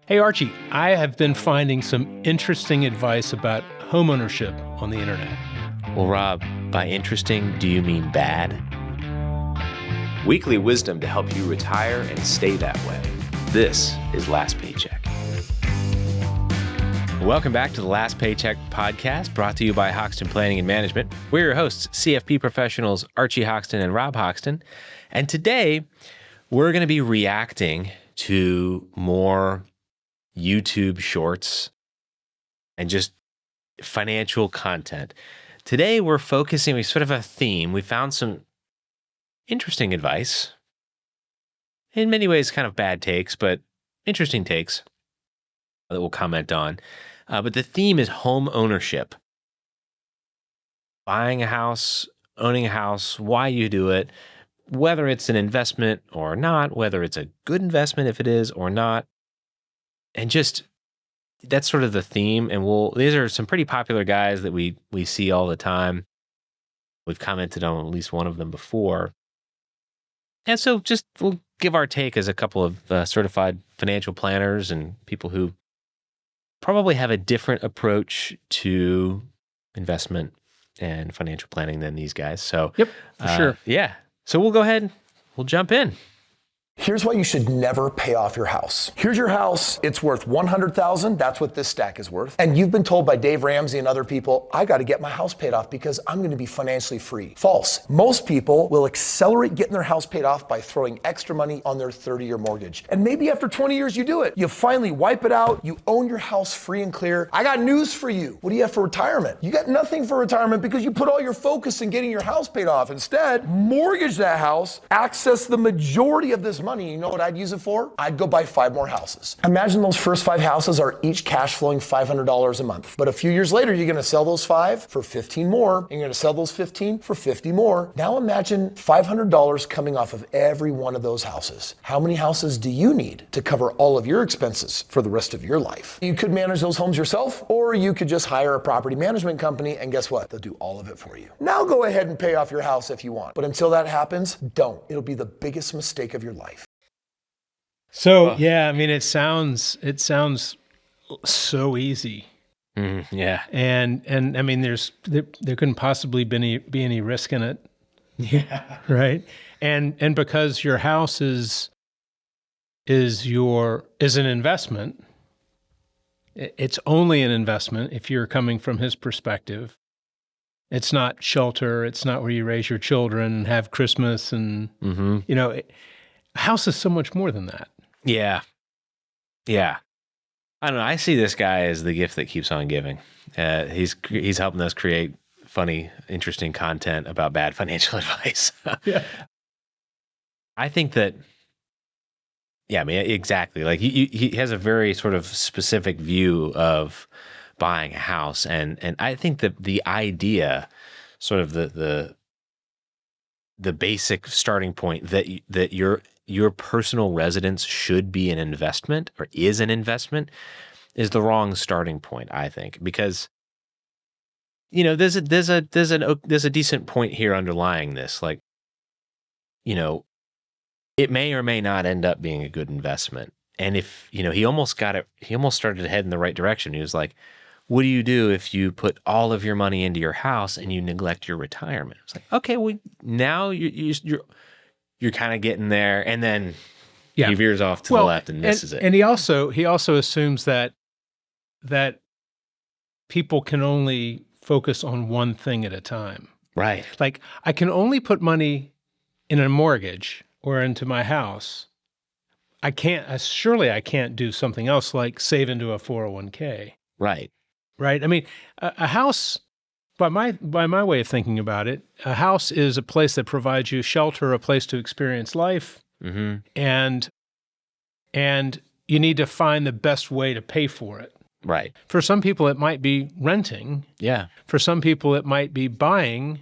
Hey Archie, I have been finding some interesting advice about homeownership on the internet. Well, Rob, by interesting, do you mean bad? Weekly wisdom to help you retire and stay that way. This is Last Paycheck. Welcome back to the Last Paycheck podcast, brought to you by Hoxton Planning and Management. We're your hosts, CFP professionals Archie Hoxton and Rob Hoxton. And today, we're going to be reacting to more YouTube shorts and just financial content. Today, we sort of a theme. We found some interesting advice. In many ways, kind of bad takes, but interesting takes that we'll comment on. But the theme is home ownership. Buying a house, owning a house, why you do it, whether it's an investment or not, whether it's a good investment if it is or not. And just, that's sort of the theme. And these are some pretty popular guys that we see all the time. We've commented on at least one of them before. And so we'll give our take as a couple of certified financial planners and people who probably have a different approach to investment and financial planning than these guys. So, Yep, for sure. Yeah. So we'll go ahead, we'll jump in. Here's why you should never pay off your house. Here's your house. It's worth $100,000. That's what this stack is worth. And you've been told by Dave Ramsey and other people, I got to get my house paid off because I'm going to be financially free. False. Most people will accelerate getting their house paid off by throwing extra money on their 30-year mortgage. And maybe after 20 years you do it. You finally wipe it out. You own your house free and clear. I got news for you. What do you have for retirement? You got nothing for retirement because you put all your focus in getting your house paid off. Instead, mortgage that house, access the majority of this money. You know what I'd use it for? I'd go buy 5 more houses. Imagine those first 5 houses are each cash flowing $500 a month. But a few years later, you're going to sell those 5 for 15 more. And you're going to sell those 15 for 50 more. Now imagine $500 coming off of every one of those houses. How many houses do you need to cover all of your expenses for the rest of your life? You could manage those homes yourself, or you could just hire a property management company, and guess what? They'll do all of it for you. Now go ahead and pay off your house if you want. But until that happens, don't. It'll be the biggest mistake of your life. So, yeah, I mean, it sounds so easy. Yeah. And I mean, there couldn't possibly be any risk in it. Yeah. Right. And because your house is an investment, it's only an investment if you're coming from his perspective. It's not shelter. It's not where you raise your children and have Christmas and, a house is so much more than that. Yeah. Yeah. I don't know. I see this guy as the gift that keeps on giving. He's helping us create funny, interesting content about bad financial advice. Yeah. I think that, yeah, I mean, exactly. Like he has a very sort of specific view of buying a house. And I think that the idea, sort of the basic starting point that your personal residence should be an investment or is an investment is the wrong starting point, I think, because there's a decent point here underlying this. Like, it may or may not end up being a good investment. And if, he almost started to head in the right direction. He was like, what do you do if you put all of your money into your house and you neglect your retirement? It's like, okay, well, now you're kind of getting there, and then he veers off to the left and misses it. And he also assumes that people can only focus on one thing at a time. Right. Like, I can only put money in a mortgage or into my house. I can't do something else like save into a 401k. Right. Right. I mean, a house, by my way of thinking about it, a house is a place that provides you shelter, a place to experience life, and you need to find the best way to pay for it. Right. For some people, it might be renting. Yeah. For some people, it might be buying.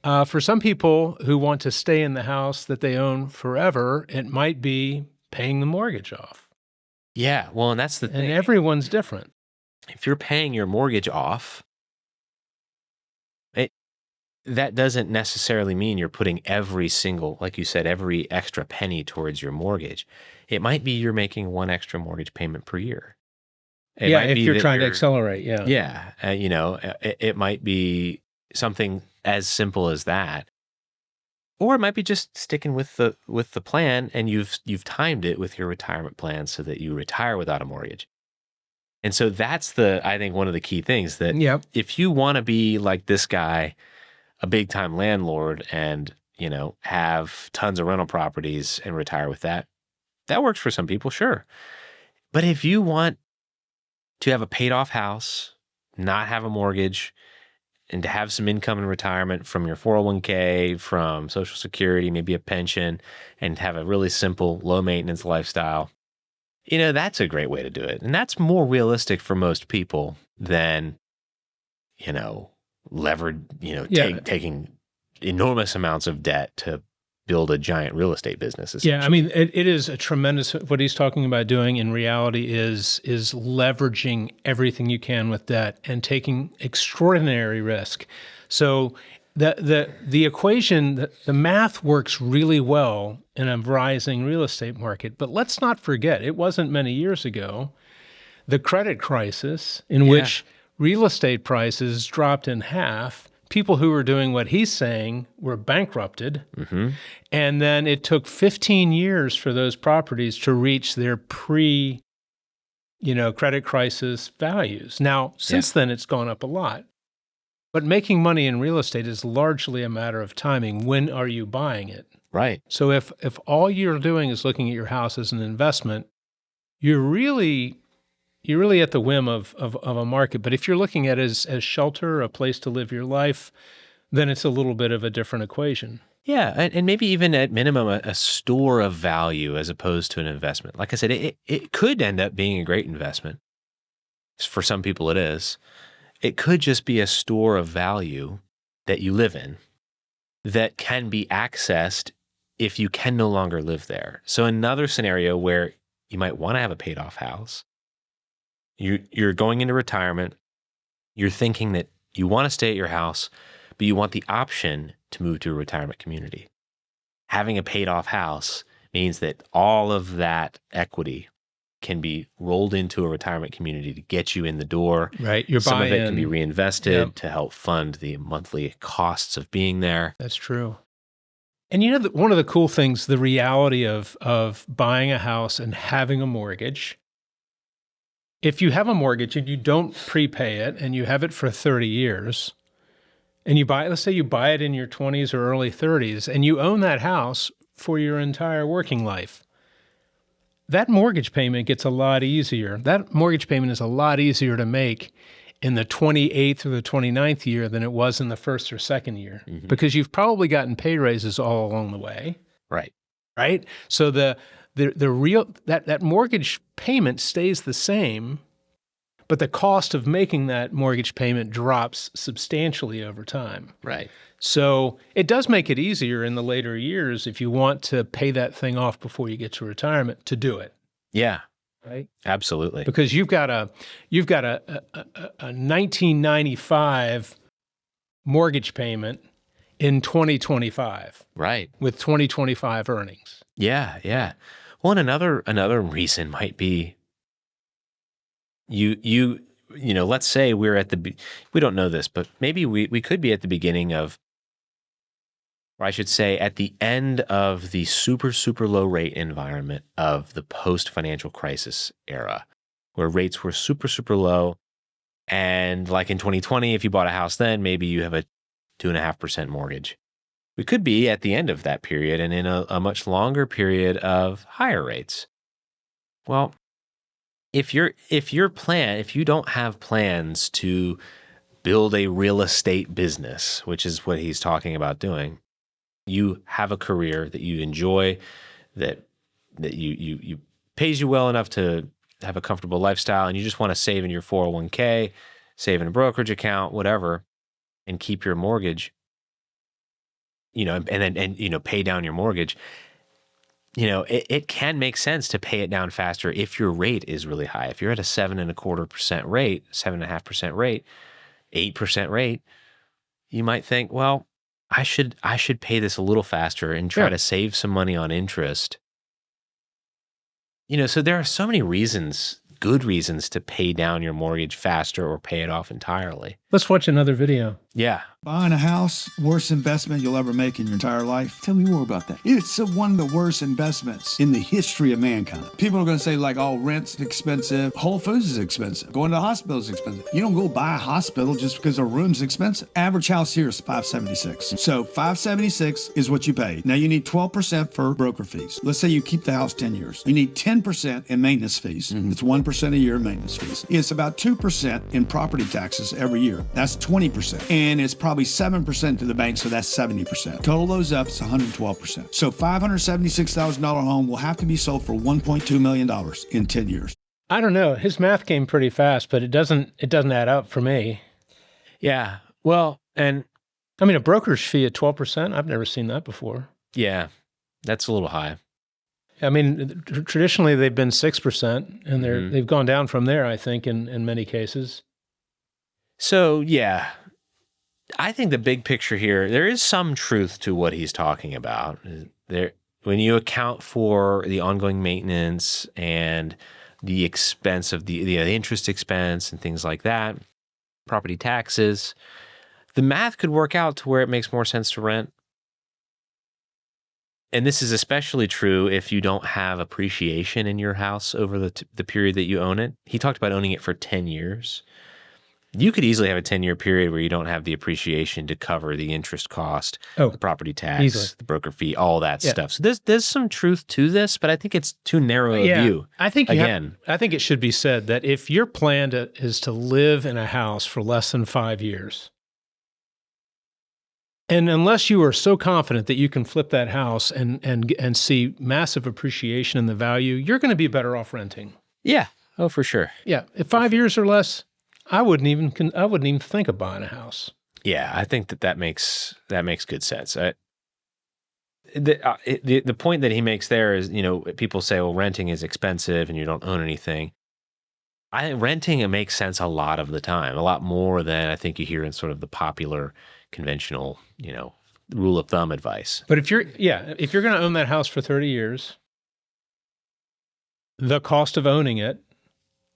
For some people who want to stay in the house that they own forever, it might be paying the mortgage off. Yeah. Well, and that's the thing. And everyone's different. If you're paying your mortgage off, that doesn't necessarily mean you're putting every single, like you said, every extra penny towards your mortgage. It might be you're making one extra mortgage payment per year. It Yeah, might if be you're that trying to accelerate, yeah. Yeah, it might be something as simple as that, or it might be just sticking with the plan, and you've timed it with your retirement plan so that you retire without a mortgage. And so that's I think one of the key things that Yep. if you want to be like this guy, a big time landlord, and have tons of rental properties and retire with that, that works for some people, sure. But if you want to have a paid off house, not have a mortgage, and to have some income in retirement from your 401k, from Social Security, maybe a pension, and have a really simple, low maintenance lifestyle, that's a great way to do it. And that's more realistic for most people than, levered, Yeah. taking enormous amounts of debt to build a giant real estate business. Yeah, I mean, it is a tremendous, what he's talking about doing in reality is leveraging everything you can with debt and taking extraordinary risk. So the equation, the math works really well in a rising real estate market. But let's not forget, it wasn't many years ago, the credit crisis in which real estate prices dropped in half. People who were doing what he's saying were bankrupted. Mm-hmm. And then it took 15 years for those properties to reach their credit crisis values. Now, since then, it's gone up a lot. But making money in real estate is largely a matter of timing. When are you buying it? Right. So if all you're doing is looking at your house as an investment, you're really at the whim of a market. But if you're looking at it as shelter, a place to live your life, then it's a little bit of a different equation. Yeah, and maybe even at minimum a store of value as opposed to an investment. Like I said, it could end up being a great investment. For some people it is. It could just be a store of value that you live in that can be accessed if you can no longer live there. So another scenario where you might want to have a paid off house, you're going into retirement, you're thinking that you want to stay at your house, but you want the option to move to a retirement community. Having a paid off house means that all of that equity can be rolled into a retirement community to get you in the door. Right. Your Some of it buy-in can be reinvested Yep. to help fund the monthly costs of being there. That's true. And one of the cool things, the reality of buying a house and having a mortgage, if you have a mortgage and you don't prepay it and you have it for 30 years, and let's say you buy it in your 20s or early 30s, and you own that house for your entire working life, that mortgage payment gets a lot easier. That mortgage payment is a lot easier to make in the 28th or the 29th year than it was in the first or second year, because you've probably gotten pay raises all along the way. Right. Right? So the real that mortgage payment stays the same, but the cost of making that mortgage payment drops substantially over time. Right. So it does make it easier in the later years if you want to pay that thing off before you get to retirement to do it. Yeah. Right? Absolutely. Because you've got a 1995 mortgage payment in 2025. Right. With 2025 earnings. Yeah, yeah. Well, and another reason might be let's say we're at we don't know this, but maybe we could be at the beginning of, or I should say at the end of the super, super low rate environment of the post-financial crisis era, where rates were super, super low. And like in 2020, if you bought a house then, maybe you have a 2.5% mortgage. We could be at the end of that period and in a much longer period of higher rates. Well, if you don't have plans to build a real estate business, which is what he's talking about doing, you have a career that you enjoy, that you pays you well enough to have a comfortable lifestyle, and you just want to save in your 401k, save in a brokerage account, whatever, and keep your mortgage, and pay down your mortgage. It can make sense to pay it down faster if your rate is really high. If you're at a 7.25% rate, 7.5% rate, 8% rate, you might think, well, I should pay this a little faster and try to save some money on interest So there are so many reasons, good reasons to pay down your mortgage faster or pay it off entirely. Let's watch another video. Yeah. Buying a house, worst investment you'll ever make in your entire life. Tell me more about that. It's one of the worst investments in the history of mankind. People are going to say like, oh, rent's expensive. Whole Foods is expensive. Going to the hospital is expensive. You don't go buy a hospital just because a room's expensive. Average house here is $576. So $576 is what you pay. Now you need 12% for broker fees. Let's say you keep the house 10 years. You need 10% in maintenance fees. It's 1% a year in maintenance fees. It's about 2% in property taxes every year. That's 20%. And it's probably 7% to the bank, so that's 70%. Total those up, it's 112%. So $576,000 home will have to be sold for $1.2 million in 10 years. I don't know. His math came pretty fast, but it doesn't add up for me. Yeah. Well, and I mean, a broker's fee at 12%, I've never seen that before. yeah, that's a little high. I mean, traditionally they've been 6%, and they've gone down from there, I think, in many cases. So, yeah, I think the big picture here, there is some truth to what he's talking about. When you account for the ongoing maintenance and the expense of the interest expense and things like that, property taxes, the math could work out to where it makes more sense to rent. And this is especially true if you don't have appreciation in your house over the period that you own it. He talked about owning it for 10 years. You could easily have a 10-year period where you don't have the appreciation to cover the interest cost, the property tax, easily. The broker fee, all that stuff. So there's some truth to this, but I think it's too narrow a view. I think I think it should be said that if your plan is to live in a house for less than 5 years, and unless you are so confident that you can flip that house and see massive appreciation in the value, you're going to be better off renting. Yeah. Oh, for sure. Yeah. If 5 years or less, I wouldn't even think of buying a house. Yeah, I think that makes good sense. The point that he makes there is, people say, well, renting is expensive and you don't own anything. I think renting makes sense a lot of the time, a lot more than I think you hear in sort of the popular, conventional, rule of thumb advice. But if you're going to own that house for 30 years, the cost of owning it,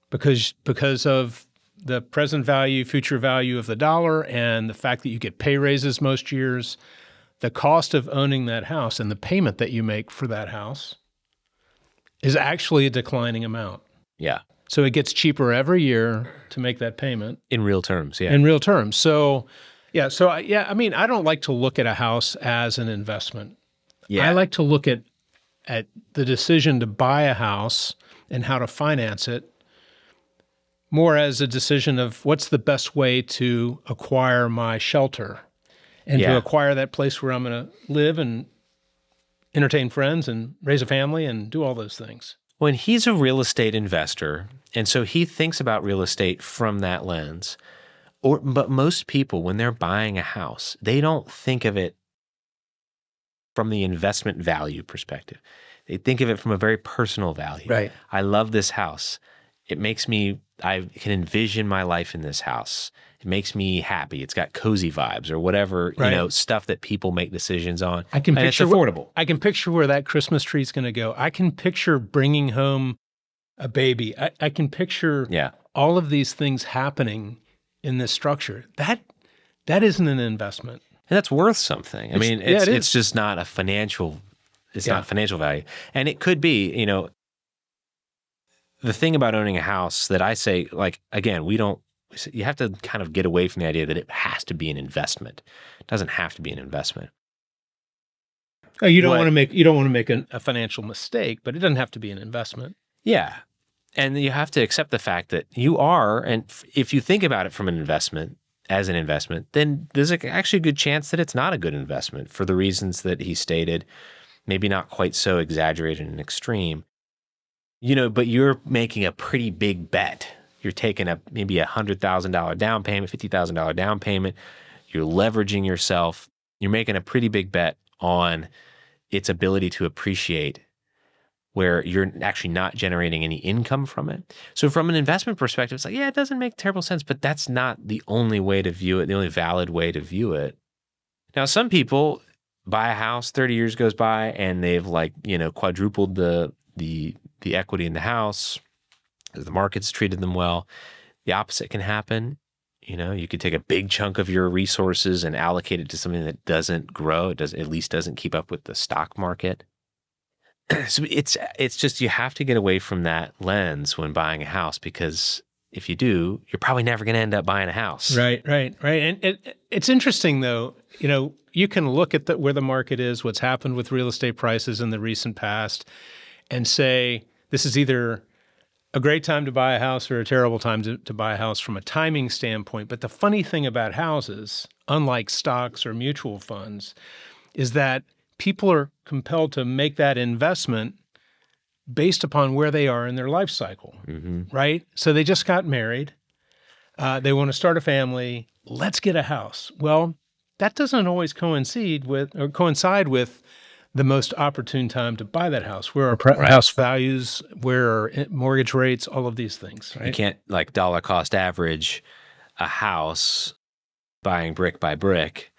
because of the present value, future value of the dollar, and the fact that you get pay raises most years, the cost of owning that house and the payment that you make for that house is actually a declining amount. Yeah. So it gets cheaper every year to make that payment. In real terms, yeah. In real terms. So, I mean, I don't like to look at a house as an investment. Yeah. I like to look at the decision to buy a house and how to finance it more as a decision of what's the best way to acquire my shelter and to acquire that place where I'm going to live and entertain friends and raise a family and do all those things. When he's a real estate investor, and so he thinks about real estate from that lens, but most people, when they're buying a house, they don't think of it from the investment value perspective. They think of it from a very personal value. Right. I love this house. I can envision my life in this house. It makes me happy. It's got cozy vibes or whatever, stuff that people make decisions on. And it's affordable. I can picture where that Christmas tree is going to go. I can picture bringing home a baby. I can picture all of these things happening in this structure. That isn't an investment. And that's worth something. I mean, it's just not a financial, not financial value. And it could be, the thing about owning a house that I say, like, again, you have to kind of get away from the idea that it has to be an investment. It doesn't have to be an investment. Oh, you don't want to make a financial mistake, but it doesn't have to be an investment. Yeah. And you have to accept the fact that you are, and if you think about it from as an investment, then there's actually a good chance that it's not a good investment for the reasons that he stated, maybe not quite so exaggerated and extreme. But you're making a pretty big bet. You're taking maybe $100,000 down payment, $50,000 down payment. You're leveraging yourself. You're making a pretty big bet on its ability to appreciate where you're actually not generating any income from it. So from an investment perspective, it's like, it doesn't make terrible sense, but that's not the only way to view it, the only valid way to view it. Now, some people buy a house, 30 years goes by, and they've quadrupled the the equity in the house, because the market's treated them well. The opposite can happen. You could take a big chunk of your resources and allocate it to something that doesn't grow. At least doesn't keep up with the stock market. So it's just, you have to get away from that lens when buying a house, because if you do, you're probably never going to end up buying a house. Right. And it's interesting, though. You can look at where the market is, what's happened with real estate prices in the recent past, and say this is either a great time to buy a house or a terrible time to buy a house from a timing standpoint. But the funny thing about houses, unlike stocks or mutual funds, is that people are compelled to make that investment based upon where they are in their life cycle, right? So they just got married. They want to start a family. Let's get a house. Well, that doesn't always coincide with the most opportune time to buy that house. Where are house values? Where are mortgage rates? All of these things, right? You can't dollar cost average a house buying brick by brick.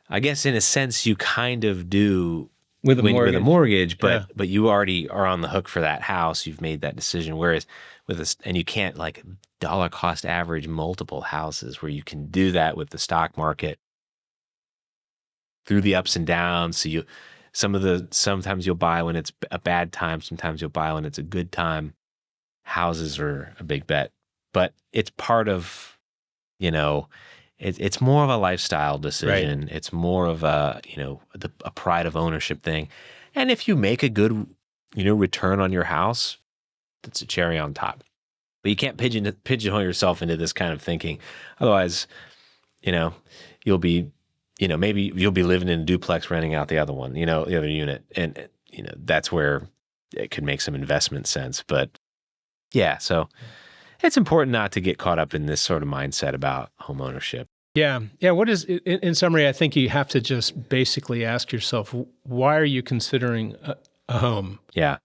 I guess in a sense you kind of do with a mortgage, but you already are on the hook for that house. You've made that decision. Whereas and you can't dollar cost average multiple houses, where you can do that with the stock market through the ups and downs. So sometimes you'll buy when it's a bad time. Sometimes you'll buy when it's a good time. Houses are a big bet, but it's part of, it's more of a lifestyle decision. Right. It's more of a pride of ownership thing. And if you make a good, return on your house, that's a cherry on top. But you can't pigeonhole yourself into this kind of thinking. Otherwise, you'll be, maybe you'll be living in a duplex, renting out the other one, the other unit. And, that's where it could make some investment sense. But yeah, so it's important not to get caught up in this sort of mindset about home ownership. Yeah. What is, in summary, I think you have to just basically ask yourself, why are you considering a home? Yeah.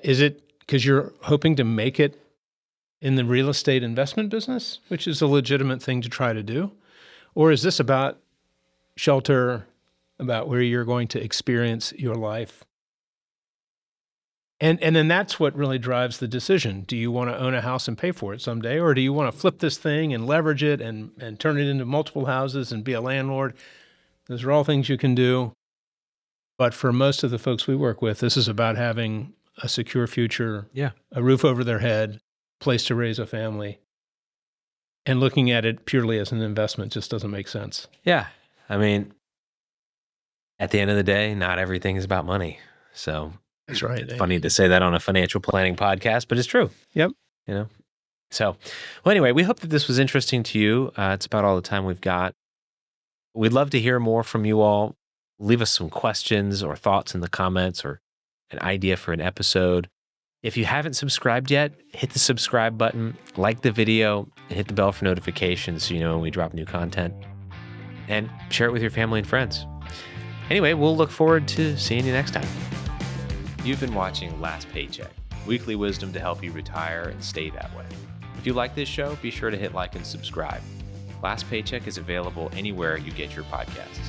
Is it because you're hoping to make it in the real estate investment business, which is a legitimate thing to try to do? Or is this about shelter, about where you're going to experience your life? And then that's what really drives the decision. Do you want to own a house and pay for it someday? Or do you want to flip this thing and leverage it and turn it into multiple houses and be a landlord? Those are all things you can do. But for most of the folks we work with, this is about having a secure future, a roof over their head, place to raise a family. And looking at it purely as an investment just doesn't make sense. Yeah. I mean, at the end of the day, not everything is about money. So that's right. It's funny to say that on a financial planning podcast, but it's true. Yep. So, well, anyway, we hope that this was interesting to you. It's about all the time we've got. We'd love to hear more from you all. Leave us some questions or thoughts in the comments, or an idea for an episode. If you haven't subscribed yet, hit the subscribe button, like the video, and hit the bell for notifications so you know when we drop new content. And share it with your family and friends. Anyway, we'll look forward to seeing you next time. You've been watching Last Paycheck, weekly wisdom to help you retire and stay that way. If you like this show, be sure to hit like and subscribe. Last Paycheck is available anywhere you get your podcasts.